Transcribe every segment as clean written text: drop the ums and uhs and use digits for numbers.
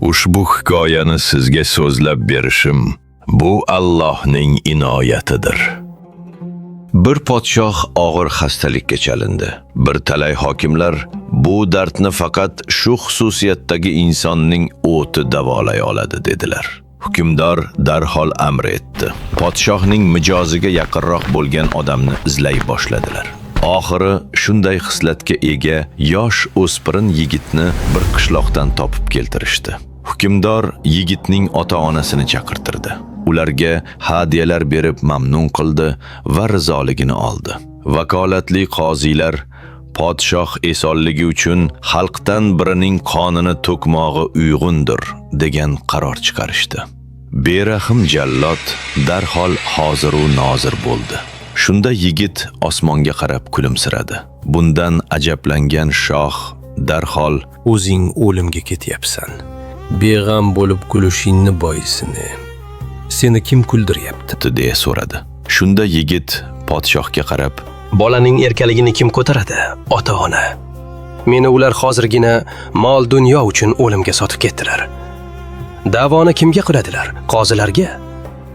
Ushbu hikoyani sizga so'zlab berishim bu Allohning inoyatidir. Bir podshoh og'ir xastalikka chalindi. Bir talay hokimlar bu dardni faqat shu xususiyatdagi insonning o'ti davolay oladi dedilar. Hukmdor darhol amr etdi. Podshohning mijoziga yaqinroq bo'lgan odamni izlay boshladilar. Oxiri shunday xislatga ega yosh o'spirin yigitni bir qishloqdan topib keltirishdi. Hukmdor yigitning ota-onasini chaqirtirdi. Ularga hadiyalar berib mamnun qildi va rizoligini oldi. Vakolatli qozilar podshoh esonligi uchun xalqdan birining qonini to'kmog'i uyg'undir degan qaror chiqarishdi. Berahim jallod darhol hoziru nozir bo'ldi. Shunda yigit osmonga qarab kulimsiradi. Bundan ajablangan shoh darhol o'zing o'limga ketyapsan. Beg'am bo'lib kulishingni boisini seni kim kuldiryapti deya so'radi. Shunda yigit podshohga qarab, bolaning erkaligini kim ko'taradi? Ota-ona. Meni ular hozirgina mol dunyo uchun o'limga sotib ketdilar. Davoni kimga qiladilar? Qozilarga.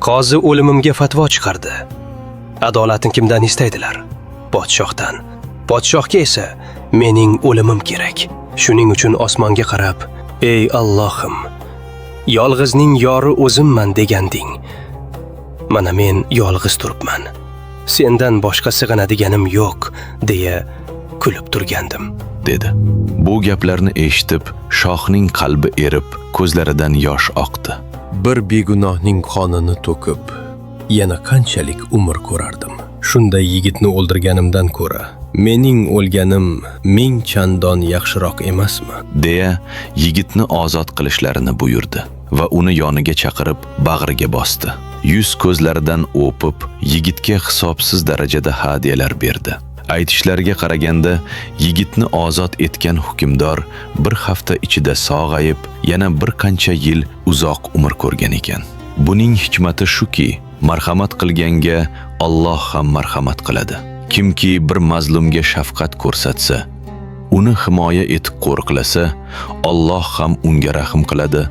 Qozi o'limimga fatvo chiqardi. Adolatni kimdan istaydilar? Podshohdan. Podshohga esa mening o'limim kerak. Shuning uchun osmonga qarab, ey Allohim, yolg'izning yori o'zimman deganding. Mana men yolg'iz turibman. Sendan boshqa sig'inadiganim yo'q deya kulib turgandim, dedi. Bu gaplarni eshitib, shohning qalbi erib, ko'zlaridan yosh oqdi. Bir begunohning qonini to'kib, yana qanchalik umr ko'rardim. Shunday yigitni o'ldirganimdan ko'ra, mening o'lganim ming chandon yaxshiroq emasmi? deya yigitni ozod qilishlarini buyurdi va uni yoniga chaqirib bag'riga bosdi. Yuz ko'zlaridan o'pib, yigitga hisobsiz darajada hadiyalar berdi. Aytishlariga qaraganda, yigitni ozod etgan hukmdor bir hafta ichida sog'ayib, yana bir qancha yil uzoq umr ko'rgan ekan. Buning hikmati shuki, marhamat qilganga Alloh ham marhamat qiladi. Kimki bir mazlumga shafqat ko'rsatsa, uni himoya etib qo'riqlasa, Alloh ham unga rahim qiladi.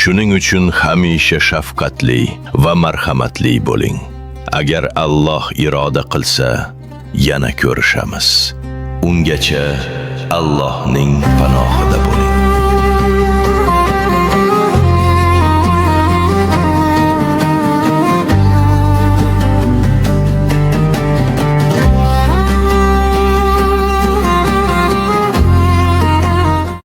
Shuning uchun hamisha shafqatli va marhamatli bo'ling. Agar Alloh iroda qilsa, yana ko'rishamiz. Ungacha Allohning panohida bo'ling.